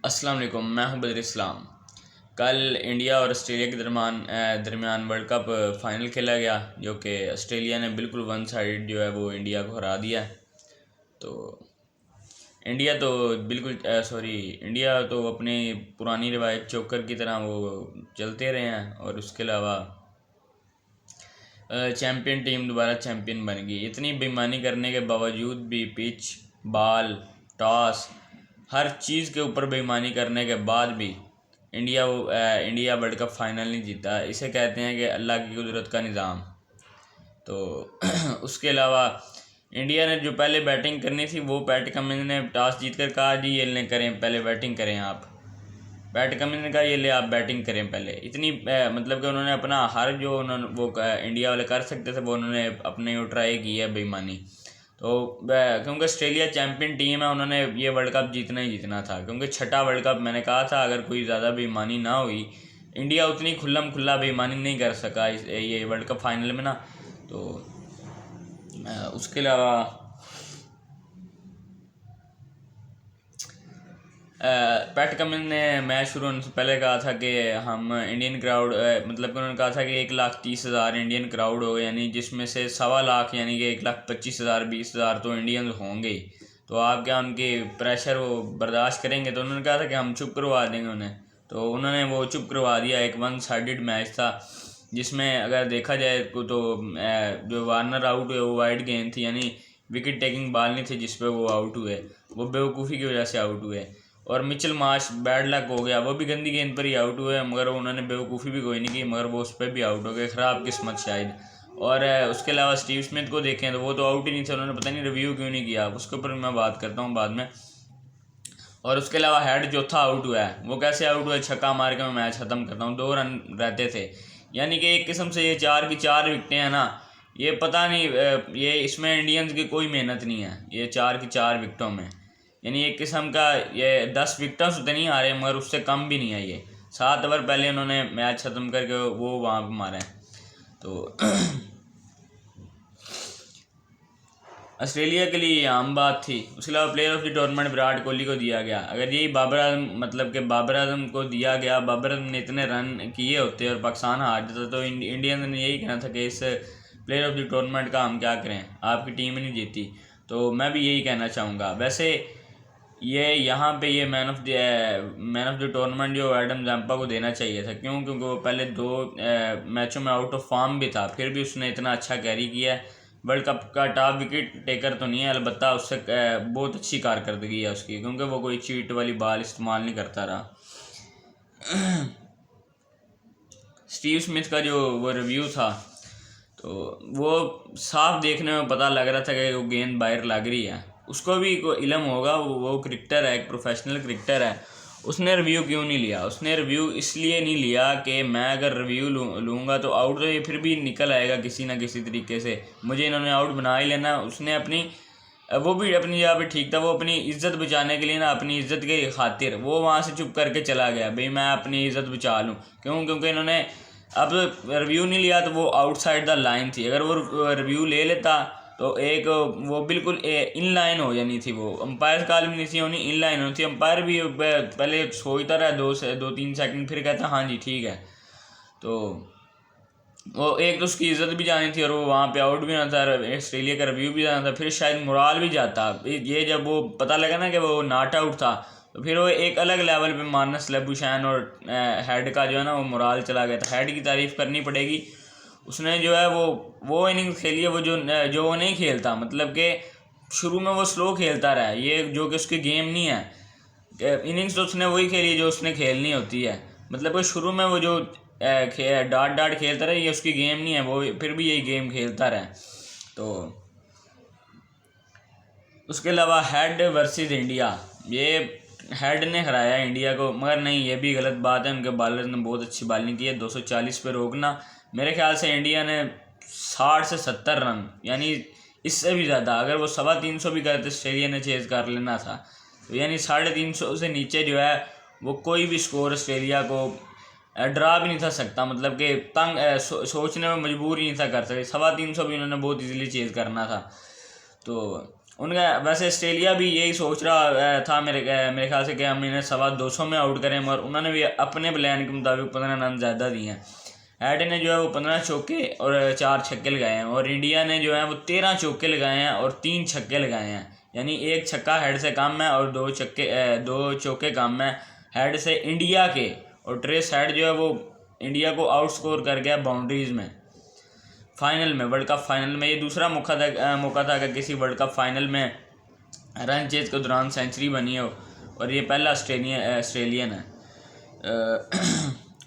अस्सलाम वालेकुम, मैं हूं बदर इस्लाम। कल इंडिया और ऑस्ट्रेलिया के दरमियान वर्ल्ड कप फाइनल खेला गया, जो कि ऑस्ट्रेलिया ने बिल्कुल वन साइड जो है वो इंडिया को हरा दिया। तो इंडिया तो इंडिया तो अपनी पुरानी रिवायत चोकर की तरह वो चलते रहे हैं, और उसके अलावा चैम्पियन टीम दोबारा चैम्पियन बन गई। इतनी बेईमानी करने के बावजूद भी पिच, बॉल, टॉस, हर चीज़ के ऊपर बेईमानी करने के बाद भी इंडिया वर्ल्ड कप फाइनल नहीं जीता। इसे कहते हैं कि अल्लाह की कुदरत का निज़ाम। तो उसके अलावा इंडिया ने जो पहले बैटिंग करनी थी, वो पैट कमिंस ने टॉस जीत कर कहा जी ये करें, पहले बैटिंग करें आप। पैट कमिंस ने कहा ये ले आप बैटिंग करें पहले। इतनी मतलब कि उन्होंने अपना हर जो उन्होंने इंडिया वाले कर सकते थे वो उन्होंने अपने ट्राई की है बेईमानी। तो क्योंकि ऑस्ट्रेलिया चैम्पियन टीम है, उन्होंने ये वर्ल्ड कप जीतना ही जीतना था, क्योंकि छठा वर्ल्ड कप। मैंने कहा था अगर कोई ज़्यादा बेईमानी ना हुई, इंडिया उतनी खुल्लम खुल्ला बेईमानी नहीं कर सका ये वर्ल्ड कप फाइनल में ना। तो उसके अलावा पैट कमिंस ने मैच शुरू होने से पहले कहा था कि हम इंडियन क्राउड मतलब कि उन्होंने कहा था कि 1,30,000 इंडियन क्राउड हो, यानी जिसमें से 1,25,000 यानी कि 1,25,000 20,000 तो इंडियन होंगे। तो आप क्या उनके प्रेशर वो बर्दाश्त करेंगे? तो उन्होंने कहा था कि हम चुप करवा देंगे उन्हें। तो उन्होंने वो चुप करवा दिया। एक वन साइडेड मैच था, जिसमें अगर देखा जाए तो जो वार्नर आउट हुए वो वाइड गेंद थी, यानी विकेट टेकिंग बॉल नहीं थी जिस पे वो आउट हुए, वो बेवकूफ़ी की वजह से आउट हुए। और मिचेल मार्श बैड लक हो गया, वो भी गंदी गेंद पर ही आउट हुए, मगर उन्होंने बेवकूफ़ी भी कोई नहीं की, मगर वो उस पर भी आउट हो गए। ख़राब किस्मत शायद। और उसके अलावा स्टीव स्मिथ को देखें तो वो तो आउट ही नहीं थे, उन्होंने पता नहीं रिव्यू क्यों नहीं किया, उसके ऊपर मैं बात करता हूँ बाद में। और उसके अलावा हेड जो था आउट हुआ है, वो कैसे आउट हुआ? छक्का मार के मैं मैच ख़त्म करता हूँ, 2 रन रहते थे। यानी कि एक किस्म से ये 4 की 4 विकटें हैं ना, ये पता नहीं ये इसमें इंडियंस की कोई मेहनत नहीं है, ये 4 की 4 विकटों में। यानी एक किस्म का ये 10 विकटों से तो नहीं हारे, मगर उससे कम भी नहीं है। ये 7 ओवर पहले उन्होंने मैच ख़त्म करके वो वहाँ पर मारा है। तो ऑस्ट्रेलिया के लिए ये आम बात थी। उसके अलावा player of the tournament Virat Kohli को दिया गया। अगर यही बाबर आजम मतलब कि बाबर आजम को दिया गया, बाबर आजम ने इतने रन किए होते और पाकिस्तान हार जाता, तो इंडियन ने यही कहना था कि इस प्लेयर ऑफ द टूर्नामेंट का हम क्या करें, आपकी टीम नहीं जीती। तो मैं भी यही कहना चाहूँगा। वैसे ये यहाँ पे ये मैन ऑफ द टूर्नामेंट जो एडम जैम्पा को देना चाहिए था। क्यों? क्योंकि वो पहले 2 मैचों में आउट ऑफ फॉर्म भी था, फिर भी उसने इतना अच्छा कैरी किया है। वर्ल्ड कप का टॉप विकेट टेकर तो नहीं है, अलबत्ता उससे बहुत अच्छी कारकर्दगी है उसकी, क्योंकि वो कोई चीट वाली बॉल इस्तेमाल नहीं करता रहा। स्टीव स्मिथ का जो वो रिव्यू था, तो वो साफ देखने में पता लग रहा था कि वो गेंद बाहर लग रही है। उसको भी कोई इल्म होगा, वो क्रिकेटर है, एक प्रोफेशनल क्रिकेटर है। उसने रिव्यू क्यों नहीं लिया? उसने रिव्यू इसलिए नहीं लिया कि मैं अगर रिव्यू लूँगा तो आउट तो ये फिर भी निकल आएगा किसी ना किसी तरीके से, मुझे इन्होंने आउट बना ही लेना। उसने वो भी अपनी जगह पे ठीक था, वो अपनी इज्जत बचाने के लिए ना, अपनी इज्जत के खातिर वो वहाँ से चुप करके चला गया, भाई मैं अपनी इज्जत बचा लूँ। क्यों? क्योंकि इन्होंने अब रिव्यू नहीं लिया तो वो आउटसाइड द लाइन थी। अगर वो रिव्यू ले लेता तो एक वो बिल्कुल इन लाइन हो जानी थी, वो अंपायर कॉल भी नहीं थी होनी, इन लाइन होनी थी। अंपायर भी पहले सोचता रहा 2-3 सेकंड, फिर कहता हाँ जी ठीक है। तो वो एक तो उसकी इज्जत भी जानी थी, और वो वहाँ पे आउट भी ना था, ऑस्ट्रेलिया का रिव्यू भी जाना था, फिर शायद मोराल भी जाता। ये जब वो पता लगा ना कि वो नॉट आउट था, तो फिर वो एक अलग लेवल पे मानस लबुशैन और हेड का जो है ना वो मोराल चला गया था। हेड की तारीफ़ करनी पड़ेगी, उसने जो है वो इनिंग्स खेली है वो जो वो नहीं खेलता। मतलब कि शुरू में वो स्लो खेलता रहा, ये जो कि उसकी गेम नहीं है। इनिंग्स तो उसने वही खेली जो उसने खेलनी होती है। मतलब कि शुरू में वो जो डाट खेलता रहा, ये उसकी गेम नहीं है, वो फिर भी यही गेम खेलता रहा। तो उसके अलावा हेड वर्सेस इंडिया, ये हेड ने हराया इंडिया को, मगर नहीं, ये भी गलत बात है। उनके बॉलर ने बहुत अच्छी बॉलिंग की है। 240 पे रोकना, मेरे ख्याल से इंडिया ने 60 से 70 रन, यानी इससे भी ज़्यादा, अगर वो 350 भी करते ऑस्ट्रेलिया ने चेज़ कर लेना था, तो यानी 350 से नीचे जो है वो कोई भी स्कोर ऑस्ट्रेलिया को ड्रा भी नहीं था सकता। मतलब कि सोचने में मजबूर ही नहीं था कर सकते। 350 भी उन्होंने बहुत इजीली चेज़ करना था। तो उनका वैसे ऑस्ट्रेलिया भी यही सोच रहा था मेरे ख्याल से कि हम इन्हें 225 में आउट करें, मगर उन्होंने भी अपने प्लान के मुताबिक 15 रन ज़्यादा दिए हैं। हेड ने जो है वो 15 चौके और 4 छक्के लगाए हैं, और इंडिया ने जो है वो 13 चौके लगाए हैं और 3 छक्के लगाए हैं। यानी 1 छक्का हेड से कम है और 2 चौके कम है हेड से इंडिया के। और ट्रेस हेड जो है वो इंडिया को आउट स्कोर कर गया बाउंड्रीज़ में फाइनल में, वर्ल्ड कप फाइनल में। ये दूसरा मौका था कि किसी वर्ल्ड कप फाइनल में रन चेज के दौरान सेंचुरी बनी हो, और ये पहला ऑस्ट्रेलियन है।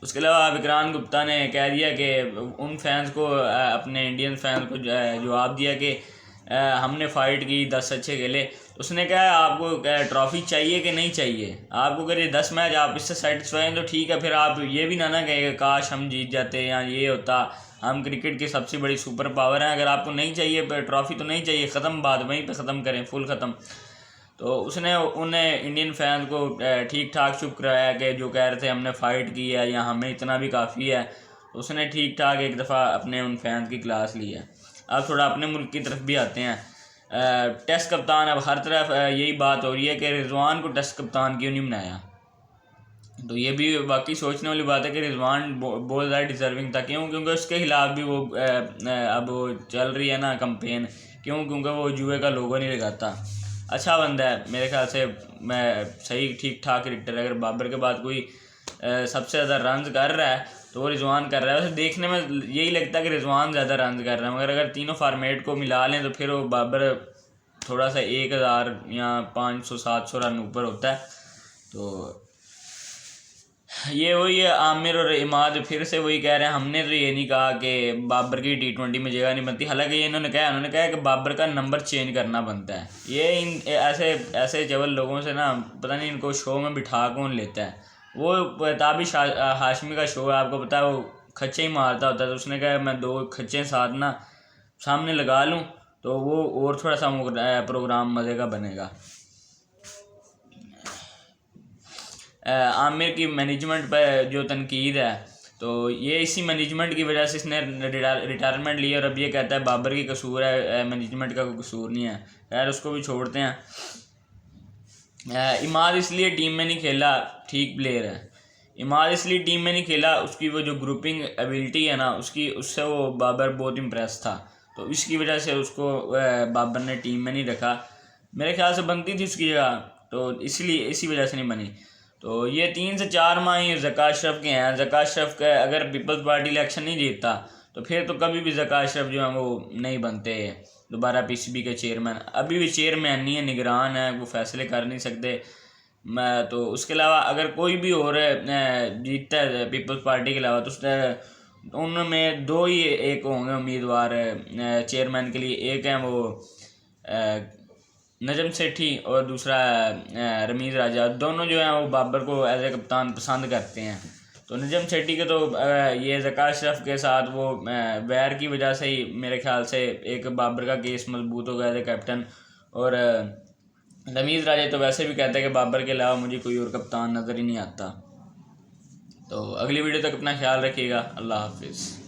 उसके अलावा विक्रांत गुप्ता ने कह दिया कि उन फैंस को, अपने इंडियन फैंस को जवाब दिया कि हमने फ़ाइट की, 10 अच्छे खेले। उसने कहा आपको ट्रॉफ़ी चाहिए कि नहीं चाहिए? आपको अगर ये 10 मैच आप इससे सेटिस्फाई हैं तो ठीक है, फिर आप ये भी ना कहें काश हम जीत जाते या ये होता। हम क्रिकेट की सबसे बड़ी सुपर पावर हैं। अगर आपको नहीं चाहिए ट्रॉफ़ी तो नहीं चाहिए, ख़त्म बात, वहीं पे ख़त्म करें, फुल ख़त्म। तो उसने उन्हें इंडियन फैंस को ठीक ठाक चुप कराया कि जो कह रहे थे हमने फ़ाइट की है या हमें इतना भी काफ़ी है। उसने ठीक ठाक एक दफ़ा अपने उन फैंस की क्लास ली है। अब थोड़ा अपने मुल्क की तरफ भी आते हैं। टेस्ट कप्तान, अब हर तरफ यही बात हो रही है कि रिजवान को टेस्ट कप्तान क्यों नहीं बनाया। तो ये भी वाकई सोचने वाली बात है कि रिजवान बहुत ज़्यादा डिज़र्विंग था। क्यों? क्योंकि उसके खिलाफ भी वो अब वो चल रही है ना कैंपेन। क्यों? क्योंकि वो जुए का लोगो नहीं लगाता। अच्छा बंदा है मेरे ख्याल से, मैं सही ठीक ठाक क्रिकेटर है। अगर बाबर के बाद कोई सबसे ज़्यादा रन कर रहा है तो वो रिजवान कर रहा है। वैसे देखने में यही लगता है कि रिजवान ज़्यादा रन कर रहा है, मगर अगर तीनों फार्मेट को मिला लें तो फिर वो बाबर थोड़ा सा 1000 या 500-700 रन ऊपर होता है। तो ये वही है, आमिर और इमाद फिर से वही कह रहे हैं। हमने तो ये नहीं कहा कि बाबर की T20 में जगह नहीं बनती। हालांकि ये उन्होंने कहा कि बाबर का नंबर चेंज करना बनता है। ये इन ऐसे चवल लोगों से ना, पता नहीं इनको शो में बिठा कौन लेता है। वो ताबिश हाशमी का शो है, आपको पता है, वो खच्चे ही मारता होता है। तो उसने कहा मैं 2 खच्चे साथ ना सामने लगा लूँ तो वो और थोड़ा सा प्रोग्राम मज़े का बनेगा। आमिर की मैनेजमेंट पर जो तनकीद है, तो ये इसी मैनेजमेंट की वजह से इसने रिटायरमेंट लिया, और अब ये कहता है बाबर की कसूर है, मैनेजमेंट का कोई कसूर नहीं है। खैर उसको भी छोड़ते हैं। इमाद इसलिए टीम में नहीं खेला, ठीक प्लेयर है। इमाद इसलिए टीम में नहीं खेला, उसकी वो जो ग्रुपिंग एबिलिटी है ना उससे वो बाबर बहुत इम्प्रेस था। तो इसकी वजह से उसको बाबर ने टीम में नहीं रखा। मेरे ख्याल से बनती थी उसकी जगह, तो इसलिए इसी वजह से नहीं बनी। तो ये 3 से 4 माह ही ज़का अशरफ के हैं। ज़का अशरफ का अगर पीपल्स पार्टी इलेक्शन नहीं जीतता तो फिर तो कभी भी ज़का अशरफ जो है वो नहीं बनते दोबारा PCB के चेयरमैन। अभी भी चेयरमैन नहीं है, निगरान है, वो फैसले कर नहीं सकते। मैं तो उसके अलावा अगर कोई भी और जीतता है पीपल्स पार्टी के अलावा तो उनमें 2 ही एक होंगे उम्मीदवार चेयरमैन के लिए। एक है वो नजम सेठी और दूसरा रमीज़ राजा। दोनों जो हैं वो बाबर को एज ए कप्तान पसंद करते हैं। तो नजम सेठी के तो ये ज़का अशरफ के साथ वो वैर की वजह से ही मेरे ख्याल से एक बाबर का केस मजबूत हो गया एज ए कैप्टन। और रमीज़ राजा तो वैसे भी कहते हैं कि बाबर के अलावा मुझे कोई और कप्तान नज़र ही नहीं आता। तो अगली वीडियो तक अपना ख्याल रखिएगा। अल्लाह हाफिज़।